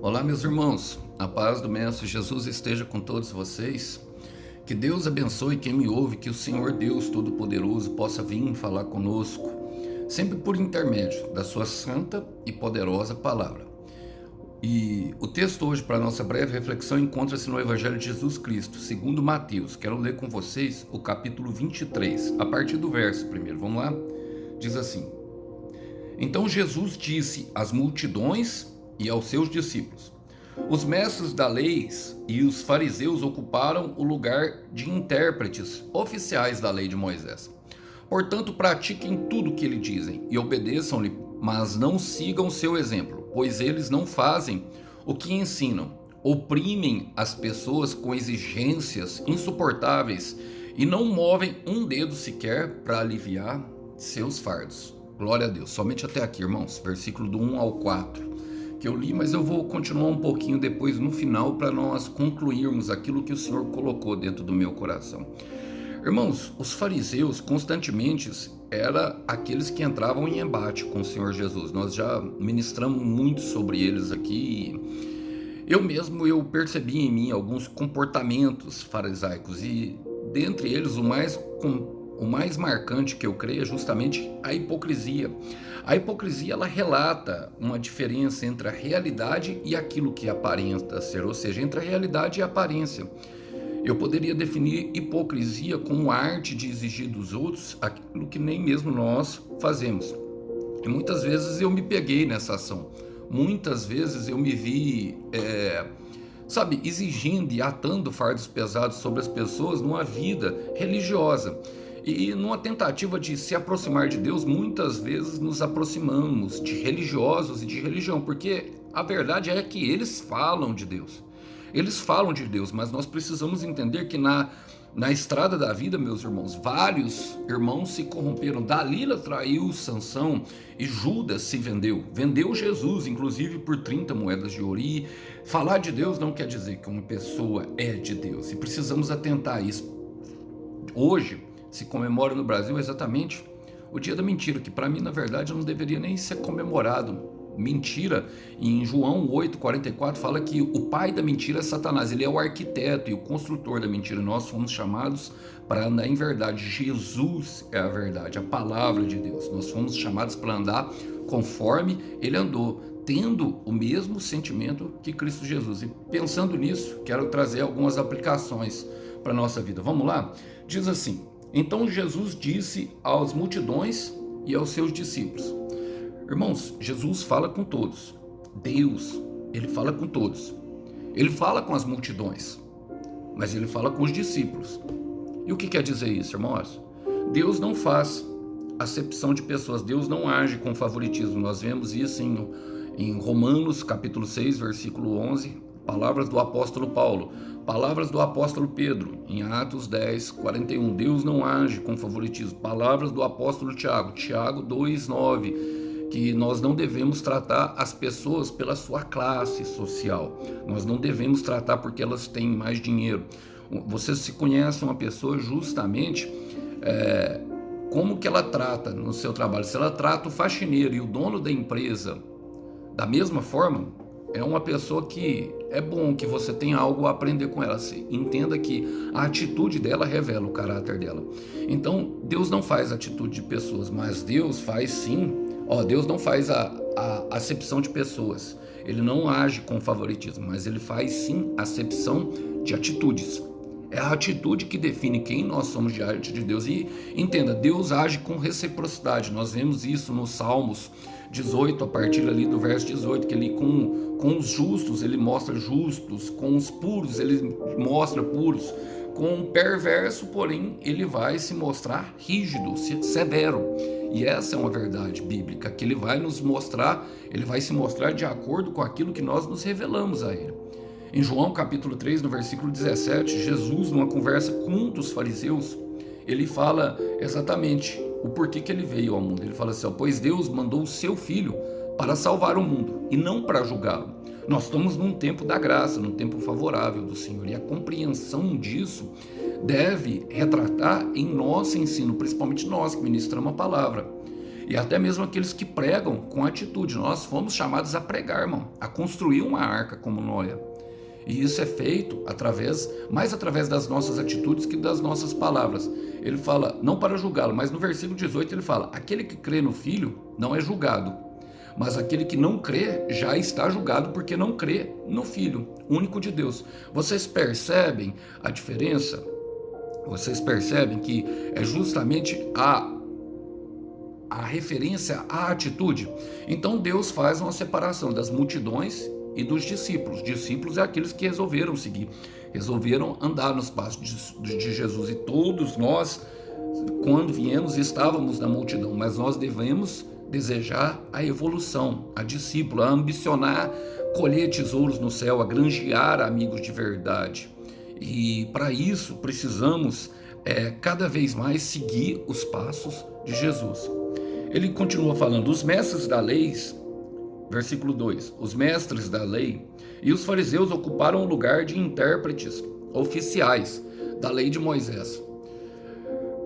Olá, meus irmãos, a paz do Mestre Jesus esteja com todos vocês. Que Deus abençoe quem me ouve, que o Senhor Deus Todo-Poderoso possa vir falar conosco, sempre por intermédio da sua santa e poderosa palavra. E o texto hoje para a nossa breve reflexão encontra-se no Evangelho de Jesus Cristo, segundo Mateus. Quero ler com vocês o capítulo 23, a partir do verso primeiro. Vamos lá? Diz assim: Então Jesus disse às multidões e aos seus discípulos: Os mestres da lei e os fariseus ocuparam o lugar de intérpretes oficiais da lei de Moisés. Portanto, pratiquem tudo o que lhe dizem e obedeçam-lhe, mas não sigam seu exemplo, pois eles não fazem o que ensinam. Oprimem as pessoas com exigências insuportáveis e não movem um dedo sequer para aliviar seus fardos. Glória a Deus. Somente até aqui, irmãos. Versículo do 1 ao 4 que eu li, mas eu vou continuar um pouquinho depois no final para nós concluirmos aquilo que o Senhor colocou dentro do meu coração. Irmãos, os fariseus constantemente eram aqueles que entravam em embate com o Senhor Jesus. Nós já ministramos muito sobre eles aqui. Eu percebi em mim alguns comportamentos farisaicos e dentre eles o mais marcante que eu creio é justamente a hipocrisia. A hipocrisia, ela relata uma diferença entre a realidade e aquilo que aparenta ser, ou seja, entre a realidade e a aparência. Eu poderia definir hipocrisia como a arte de exigir dos outros aquilo que nem mesmo nós fazemos. E muitas vezes eu me peguei nessa ação. Muitas vezes eu me vi, exigindo e atando fardos pesados sobre as pessoas numa vida religiosa. E numa tentativa de se aproximar de Deus, muitas vezes nos aproximamos de religiosos e de religião, porque a verdade é que eles falam de Deus. Eles falam de Deus, mas nós precisamos entender que na estrada da vida, meus irmãos, vários irmãos se corromperam. Dalila traiu Sansão e Judas se vendeu. Vendeu Jesus, inclusive, por 30 moedas de ouro. E falar de Deus não quer dizer que uma pessoa é de Deus. E precisamos atentar a isso. Hoje se comemora no Brasil exatamente o dia da mentira, que para mim, na verdade, não deveria nem ser comemorado. Mentira, em João 8,44 fala que o pai da mentira é Satanás, ele é o arquiteto e o construtor da mentira. Nós fomos chamados para andar em verdade. Jesus é a verdade, a palavra de Deus. Nós fomos chamados para andar conforme ele andou, tendo o mesmo sentimento que Cristo Jesus. E pensando nisso, quero trazer algumas aplicações para a nossa vida. Vamos lá? Diz assim: Então Jesus disse às multidões e aos seus discípulos. Irmãos, Jesus fala com todos. Deus, ele fala com todos. Ele fala com as multidões, mas ele fala com os discípulos. E o que quer dizer isso, irmãos? Deus não faz acepção de pessoas. Deus não age com favoritismo. Nós vemos isso em Romanos capítulo 6, versículo 11. Palavras do apóstolo Paulo, palavras do apóstolo Pedro, em Atos 10, 41. Deus não age com favoritismo. Palavras do apóstolo Tiago, Tiago 2, 9. Que nós não devemos tratar as pessoas pela sua classe social. Nós não devemos tratar porque elas têm mais dinheiro. Você se conhece uma pessoa justamente como que ela trata no seu trabalho. Se ela trata o faxineiro e o dono da empresa da mesma forma, é uma pessoa que é bom que você tenha algo a aprender com ela. Você entenda que a atitude dela revela o caráter dela. Então, Deus não faz atitude de pessoas, mas Deus faz sim. Deus não faz a acepção de pessoas. Ele não age com favoritismo, mas ele faz sim acepção de atitudes. É a atitude que define quem nós somos diante de Deus. E entenda, Deus age com reciprocidade. Nós vemos isso nos Salmos 18, a partir ali do verso 18, que ele com os justos ele mostra justos, com os puros ele mostra puros, com o perverso, porém, ele vai se mostrar rígido, severo. E essa é uma verdade bíblica, que ele vai nos mostrar, ele vai se mostrar de acordo com aquilo que nós nos revelamos a ele. Em João capítulo 3, no versículo 17, Jesus, numa conversa com um dos fariseus, ele fala exatamente o porquê que ele veio ao mundo. Ele fala assim: pois Deus mandou o seu Filho para salvar o mundo e não para julgá-lo. Nós estamos num tempo da graça, num tempo favorável do Senhor, e a compreensão disso deve retratar em nosso ensino, principalmente nós que ministramos a palavra. e até mesmo aqueles que pregam com atitude. Nós fomos chamados a pregar, irmão, a construir uma arca como Noé. E isso é feito mais através das nossas atitudes que das nossas palavras. Ele fala, não para julgá-lo, mas no versículo 18 ele fala, aquele que crê no Filho não é julgado, mas aquele que não crê já está julgado porque não crê no Filho, único de Deus. Vocês percebem a diferença? Vocês percebem que é justamente a referência à atitude? Então Deus faz uma separação das multidões e dos discípulos. Discípulos é aqueles que resolveram seguir, resolveram andar nos passos de Jesus. E todos nós, quando viemos, estávamos na multidão, mas nós devemos desejar a evolução, a discípula, a ambicionar colher tesouros no céu, a granjear amigos de verdade. E para isso precisamos cada vez mais seguir os passos de Jesus. Ele continua falando, os mestres da lei, versículo 2, os mestres da lei e os fariseus ocuparam o lugar de intérpretes oficiais da lei de Moisés.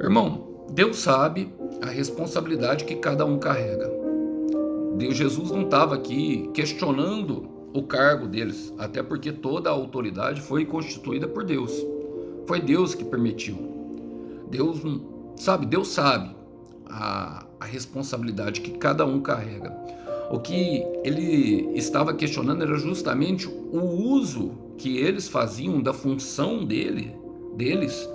Irmão, Deus sabe a responsabilidade que cada um carrega. Jesus não estava aqui questionando o cargo deles, até porque toda a autoridade foi constituída por Deus. Foi Deus que permitiu. Deus sabe a responsabilidade que cada um carrega. O que ele estava questionando era justamente o uso que eles faziam da função deles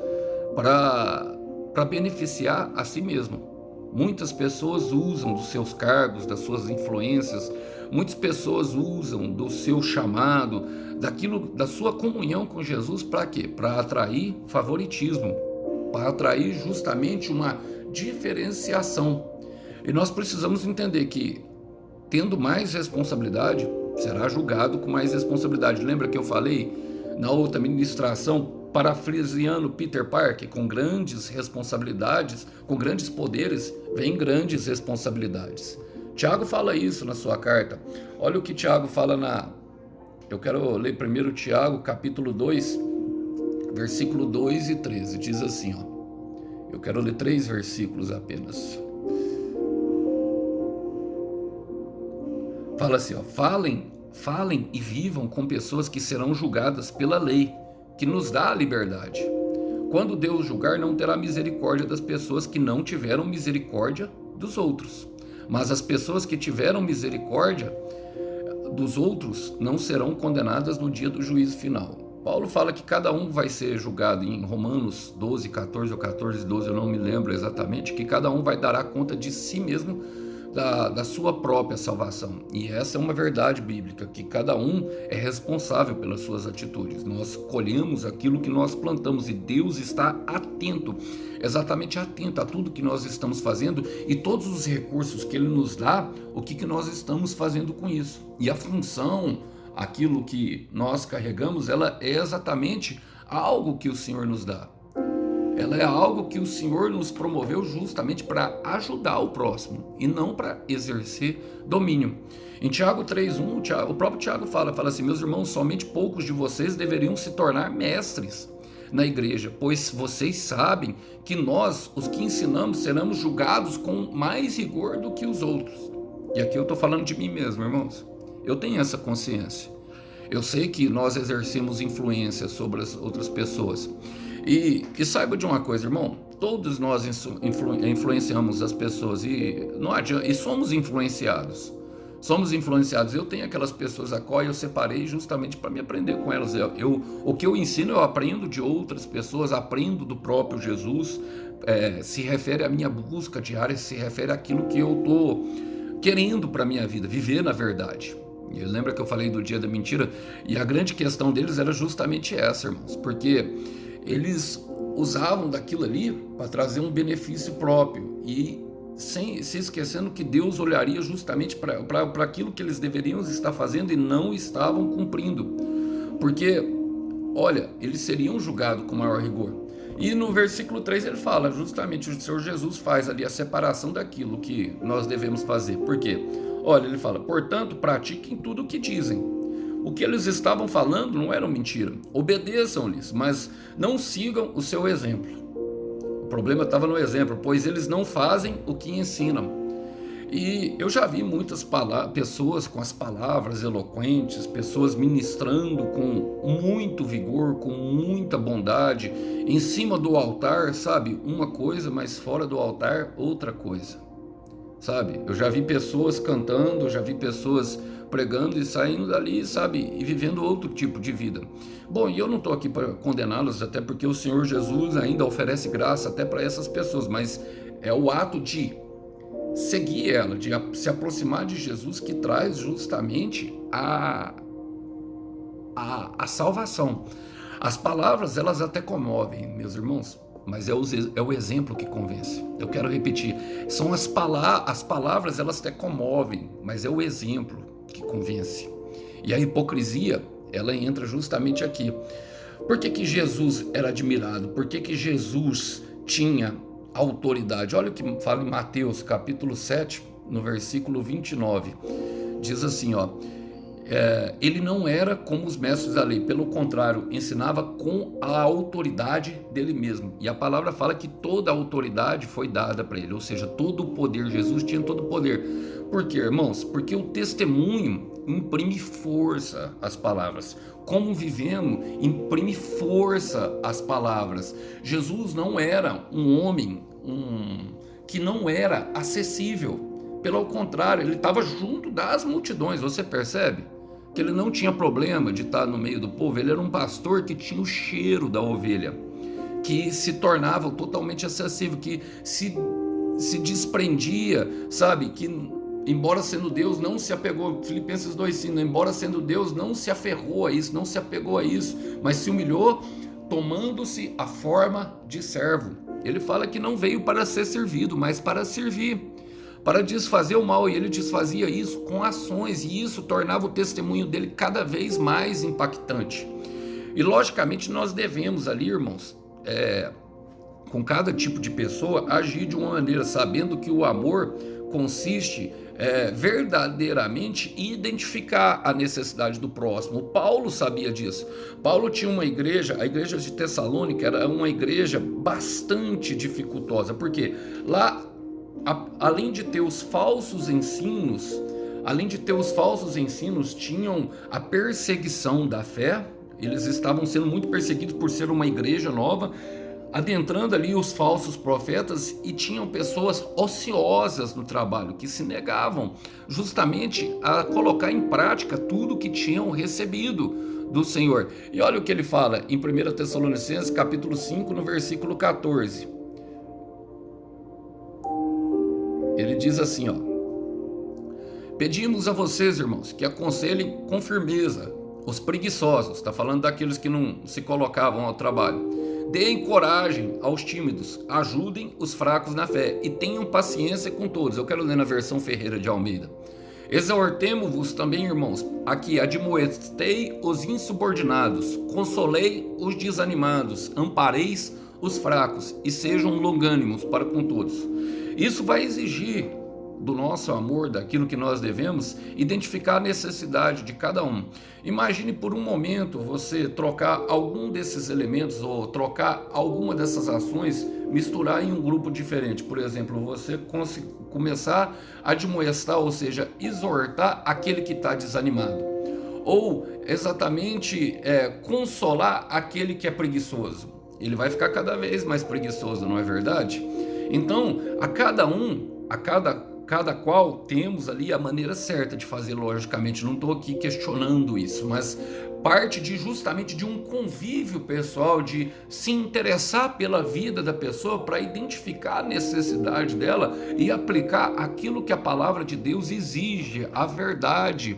para beneficiar a si mesmo. Muitas pessoas usam dos seus cargos, das suas influências, muitas pessoas usam do seu chamado, da sua comunhão com Jesus, para quê? Para atrair favoritismo, para atrair justamente uma diferenciação. E nós precisamos entender que, tendo mais responsabilidade, será julgado com mais responsabilidade. Lembra que eu falei na outra ministração, parafraseando Peter Parker, com grandes responsabilidades, com grandes poderes, vem grandes responsabilidades. Tiago fala isso na sua carta. Olha o que Tiago fala eu quero ler primeiro Tiago, capítulo 2, versículo 2 e 13. Diz assim, ó. Eu quero ler 3 versículos apenas. Fala assim, ó. Falem e vivam com pessoas que serão julgadas pela lei, que nos dá a liberdade. Quando Deus julgar, não terá misericórdia das pessoas que não tiveram misericórdia dos outros. Mas as pessoas que tiveram misericórdia dos outros não serão condenadas no dia do juízo final. Paulo fala que cada um vai ser julgado em Romanos 12, 14 ou 14, 12, eu não me lembro exatamente, que cada um vai dar conta de si mesmo, da sua própria salvação. E essa é uma verdade bíblica, que cada um é responsável pelas suas atitudes. Nós colhemos aquilo que nós plantamos e Deus está atento, exatamente atento a tudo que nós estamos fazendo e todos os recursos que Ele nos dá, o que nós estamos fazendo com isso. E a função, aquilo que nós carregamos, ela é exatamente algo que o Senhor nos dá. Ela é algo que o Senhor nos promoveu justamente para ajudar o próximo e não para exercer domínio. Em Tiago 3:1, o próprio Tiago fala assim, meus irmãos, somente poucos de vocês deveriam se tornar mestres na igreja, pois vocês sabem que nós, os que ensinamos, seremos julgados com mais rigor do que os outros. E aqui eu estou falando de mim mesmo, irmãos. Eu tenho essa consciência. Eu sei que nós exercemos influência sobre as outras pessoas. E saiba de uma coisa, irmão, todos nós influenciamos as pessoas e não adianta, e somos influenciados. Eu tenho aquelas pessoas a qual eu separei justamente para me aprender com elas. O que eu ensino eu aprendo de outras pessoas, aprendo do próprio Jesus, se refere à minha busca diária, se refere àquilo que eu estou querendo para a minha vida, viver na verdade. E lembra que eu falei do dia da mentira? E a grande questão deles era justamente essa, irmãos, porque eles usavam daquilo ali para trazer um benefício próprio e se esquecendo que Deus olharia justamente para aquilo que eles deveriam estar fazendo e não estavam cumprindo. Porque, olha, eles seriam julgados com maior rigor. E no versículo 3 ele fala, justamente o Senhor Jesus faz ali a separação daquilo que nós devemos fazer. Por quê? Olha, ele fala, portanto, pratiquem tudo o que dizem. O que eles estavam falando não era mentira. Obedeçam-lhes, mas não sigam o seu exemplo. O problema estava no exemplo, pois eles não fazem o que ensinam. E eu já vi muitas pessoas com as palavras eloquentes, pessoas ministrando com muito vigor, com muita bondade, em cima do altar, sabe? Uma coisa, mas fora do altar, outra coisa, sabe? Eu já vi pessoas cantando, já vi pessoas pregando e saindo dali, sabe? E vivendo outro tipo de vida. Bom, e eu não estou aqui para condená-los, até porque o Senhor Jesus ainda oferece graça até para essas pessoas, mas é o ato de seguir ela, de se aproximar de Jesus, que traz justamente a salvação. As palavras, elas até comovem, meus irmãos, mas é o exemplo que convence. Eu quero repetir, são as palavras, elas até comovem, mas é o exemplo que convence. E a hipocrisia, ela entra justamente aqui. Por que que Jesus era admirado? Por que que Jesus tinha autoridade? Olha o que fala em Mateus capítulo 7, no versículo 29. Diz assim, ó: ele não era como os mestres da lei, pelo contrário, ensinava com a autoridade dele mesmo. E a palavra fala que toda a autoridade foi dada para ele, ou seja, todo o poder. Jesus tinha todo o poder. Por quê, irmãos? Porque o testemunho imprime força às palavras. Como vivemos imprime força às palavras. Jesus não era um homem que não era acessível. Pelo contrário, ele estava junto das multidões. Você percebe? Que ele não tinha problema de estar no meio do povo. Ele era um pastor que tinha o cheiro da ovelha, que se tornava totalmente acessível, que se desprendia, sabe? Que embora sendo Deus não se apegou, Filipenses 2,5, embora sendo Deus não se aferrou a isso, não se apegou a isso, mas se humilhou, tomando-se a forma de servo. Ele fala que não veio para ser servido, mas para servir, para desfazer o mal, e ele desfazia isso com ações, e isso tornava o testemunho dele cada vez mais impactante. E logicamente nós devemos ali, irmãos, com cada tipo de pessoa, agir de uma maneira, sabendo que o amor consiste verdadeiramente em identificar a necessidade do próximo. Paulo sabia disso. Paulo tinha uma igreja, a igreja de Tessalônica era uma igreja bastante dificultosa, porque lá, além de ter os falsos ensinos, tinham a perseguição da fé. Eles estavam sendo muito perseguidos por ser uma igreja nova, adentrando ali os falsos profetas, e tinham pessoas ociosas no trabalho, que se negavam justamente a colocar em prática tudo que tinham recebido do Senhor. E olha o que ele fala em 1 Tessalonicenses capítulo 5, no versículo 14. Ele diz assim, ó: pedimos a vocês, irmãos, que aconselhem com firmeza os preguiçosos, está falando daqueles que não se colocavam ao trabalho. Deem coragem aos tímidos, ajudem os fracos na fé e tenham paciência com todos. Eu quero ler na versão Ferreira de Almeida. Exortemo-vos também, irmãos, aqui admoestei os insubordinados, consolei os desanimados, ampareis os fracos e sejam longânimos para com todos. Isso vai exigir do nosso amor, daquilo que nós devemos, identificar a necessidade de cada um. Imagine por um momento você trocar algum desses elementos, ou trocar alguma dessas ações, misturar em um grupo diferente. Por exemplo, você começar a admoestar, ou seja, exortar aquele que está desanimado, ou exatamente consolar aquele que é preguiçoso. Ele vai ficar cada vez mais preguiçoso, não é verdade? Então, cada qual temos ali a maneira certa de fazer, logicamente. Não estou aqui questionando isso, mas parte justamente de um convívio pessoal, de se interessar pela vida da pessoa para identificar a necessidade dela e aplicar aquilo que a palavra de Deus exige, a verdade.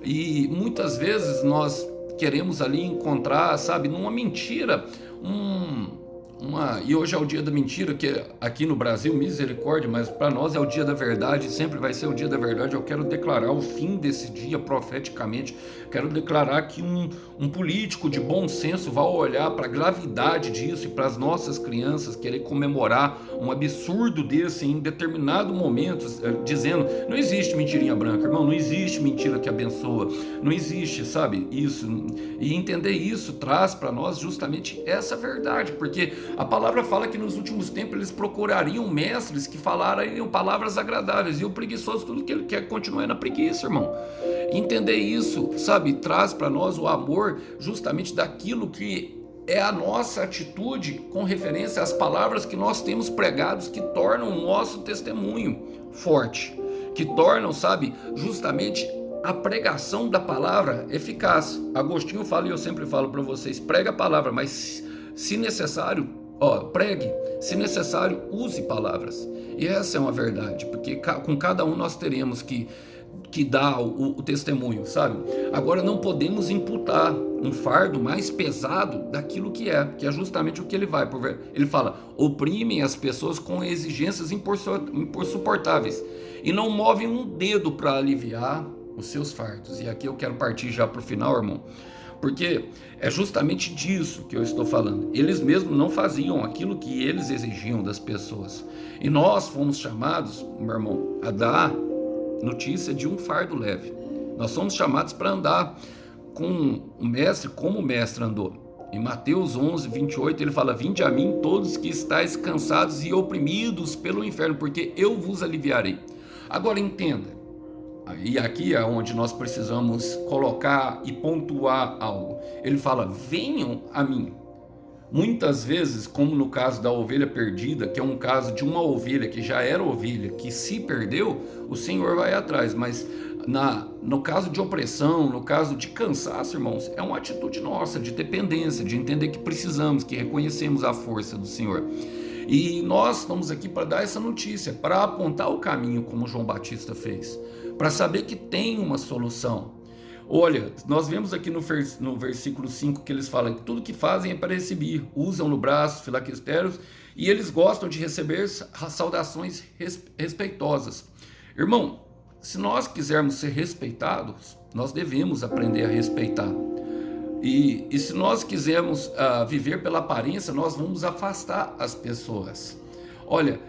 E muitas vezes nós queremos ali encontrar, sabe, numa mentira, e hoje é o dia da mentira, que aqui no Brasil, misericórdia, mas para nós é o dia da verdade, sempre vai ser o dia da verdade. Eu quero declarar o fim desse dia profeticamente. Quero declarar que um político de bom senso vai olhar para a gravidade disso e para as nossas crianças querer comemorar um absurdo desse em determinado momento, dizendo: não existe mentirinha branca, irmão, não existe mentira que abençoa, não existe, sabe, isso. E entender isso traz para nós justamente essa verdade, porque A palavra fala que nos últimos tempos eles procurariam mestres que falariam palavras agradáveis, e o preguiçoso tudo que ele quer continuar na preguiça, irmão. Entender isso, sabe, traz para nós o amor justamente daquilo que é a nossa atitude com referência às palavras que nós temos pregados, que tornam o nosso testemunho forte, que tornam, sabe, justamente a pregação da palavra eficaz. Agostinho fala, e eu sempre falo para vocês, prega a palavra, mas se necessário, pregue, se necessário, use palavras. E essa é uma verdade, porque com cada um nós teremos que dar o testemunho, sabe? Agora não podemos imputar um fardo mais pesado daquilo que é justamente o que ele vai. Ele fala, oprimem as pessoas com exigências insuportáveis e não movem um dedo para aliviar os seus fardos. E aqui eu quero partir já para o final, irmão, porque é justamente disso que eu estou falando. Eles mesmos não faziam aquilo que eles exigiam das pessoas. E nós fomos chamados, meu irmão, a dar notícia de um fardo leve. Nós somos chamados para andar com o mestre como o mestre andou. Em Mateus 11, 28, ele fala, vinde a mim todos que estáis cansados e oprimidos pelo inferno, porque eu vos aliviarei. Agora entenda, e aqui é onde nós precisamos colocar e pontuar algo. Ele fala, venham a mim. Muitas vezes, como no caso da ovelha perdida, que é um caso de uma ovelha que já era ovelha, que se perdeu, o Senhor vai atrás. Mas no caso de opressão, no caso de cansaço, irmãos, é uma atitude nossa, de dependência, de entender que precisamos, que reconhecemos a força do Senhor. E nós estamos aqui para dar essa notícia, para apontar o caminho, como João Batista fez, para saber que tem uma solução. Olha, nós vemos aqui no versículo 5 que eles falam que tudo que fazem é para exibir, usam no braço filactérios e eles gostam de receber saudações respeitosas. Irmão, se nós quisermos ser respeitados, nós devemos aprender a respeitar. E se nós quisermos viver pela aparência, nós vamos afastar as pessoas. Olha,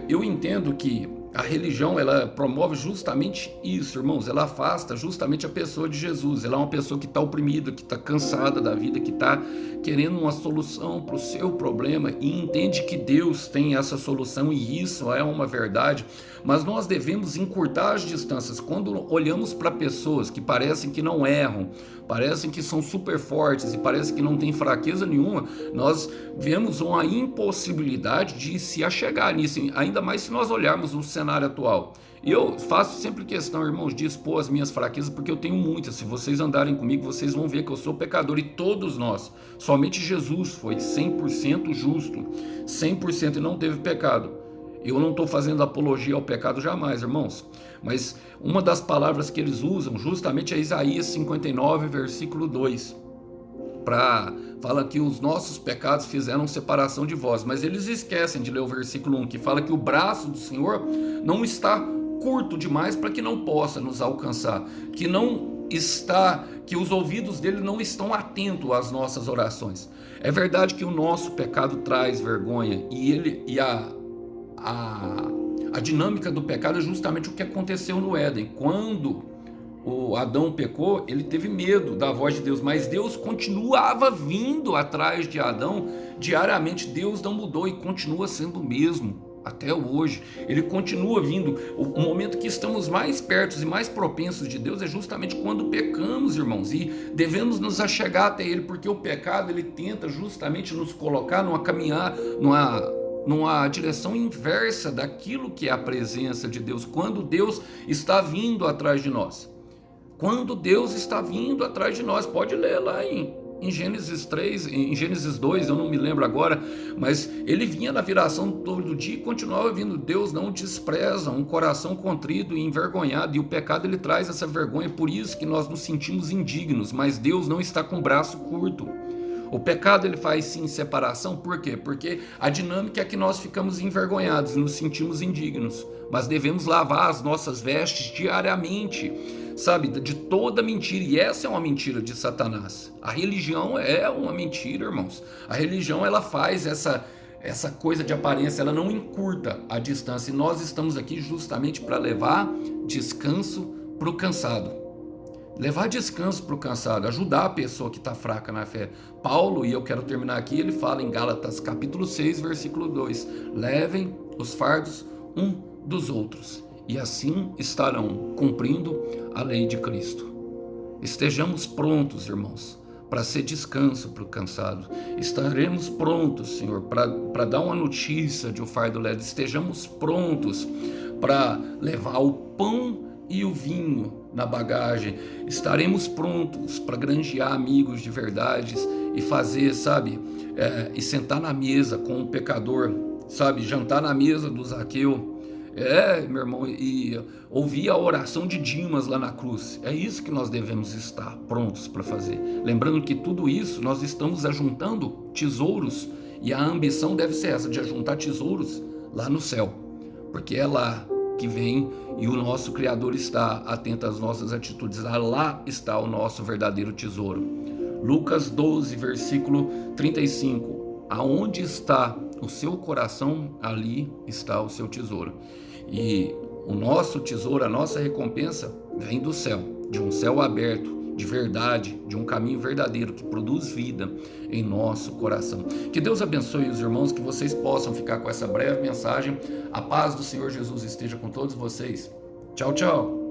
eu entendo que a religião, ela promove justamente isso, irmãos. Ela afasta justamente a pessoa de Jesus. Ela é uma pessoa que está oprimida, que está cansada da vida, que está querendo uma solução para o seu problema e entende que Deus tem essa solução e isso é uma verdade. Mas nós devemos encurtar as distâncias. Quando olhamos para pessoas que parecem que não erram, parecem que são super fortes e parecem que não têm fraqueza nenhuma, nós vemos uma impossibilidade de se achegar nisso, ainda mais se nós olharmos o cenário atual. E eu faço sempre questão, irmãos, de expor as minhas fraquezas, porque eu tenho muitas. Se vocês andarem comigo, vocês vão ver que eu sou pecador, e todos nós. Somente Jesus foi 100% justo, 100% e não teve pecado. Eu não estou fazendo apologia ao pecado jamais, irmãos, mas uma das palavras que eles usam justamente é Isaías 59, versículo 2, fala que os nossos pecados fizeram separação de vós, mas eles esquecem de ler o versículo 1, que fala que o braço do Senhor não está curto demais para que não possa nos alcançar, que os ouvidos dele não estão atentos às nossas orações. É verdade que o nosso pecado traz vergonha, e a dinâmica do pecado é justamente o que aconteceu no Éden. Quando o Adão pecou, ele teve medo da voz de Deus, mas Deus continuava vindo atrás de Adão diariamente. Deus não mudou e continua sendo o mesmo até hoje. Ele continua vindo. O momento que estamos mais perto e mais propensos de Deus é justamente quando pecamos, irmãos, e devemos nos achegar até Ele, porque o pecado, ele tenta justamente nos colocar numa direção inversa daquilo que é a presença de Deus, quando Deus está vindo atrás de nós. Quando Deus está vindo atrás de nós, pode ler lá em Gênesis 3, em Gênesis 2, eu não me lembro agora, mas ele vinha na viração todo dia e continuava vindo. Deus não despreza um coração contrito e envergonhado, e o pecado ele traz essa vergonha, por isso que nós nos sentimos indignos, mas Deus não está com o braço curto. O pecado ele faz sim separação, por quê? Porque a dinâmica é que nós ficamos envergonhados e nos sentimos indignos, mas devemos lavar as nossas vestes diariamente, sabe, de toda mentira, e essa é uma mentira de Satanás. A religião é uma mentira, irmãos. A religião ela faz essa coisa de aparência, ela não encurta a distância, e nós estamos aqui justamente para levar descanso para o cansado. levar descanso para o cansado, ajudar a pessoa que está fraca na fé. Paulo, e eu quero terminar aqui, ele fala em Gálatas capítulo 6, versículo 2: levem os fardos um dos outros, e assim estarão cumprindo a lei de Cristo. Estejamos prontos, irmãos, para ser descanso para o cansado. Estaremos prontos, Senhor, para dar uma notícia de um fardo leve. Estejamos prontos para levar o pão e o vinho na bagagem. Estaremos prontos para granjear amigos de verdades e fazer, sabe, e sentar na mesa com o pecador, sabe, jantar na mesa do Zaqueu. Meu irmão, e ouvir a oração de Dimas lá na cruz. É isso que nós devemos estar prontos para fazer. Lembrando que tudo isso nós estamos ajuntando tesouros, e a ambição deve ser essa, de ajuntar tesouros lá no céu, porque é lá que vem e o nosso Criador está atento às nossas atitudes. Lá está o nosso verdadeiro tesouro. Lucas 12, versículo 35. Aonde está o seu coração, ali está o seu tesouro. E o nosso tesouro, a nossa recompensa, vem do céu, de um céu aberto, de verdade, de um caminho verdadeiro que produz vida em nosso coração. Que Deus abençoe os irmãos, que vocês possam ficar com essa breve mensagem. A paz do Senhor Jesus esteja com todos vocês. Tchau, tchau.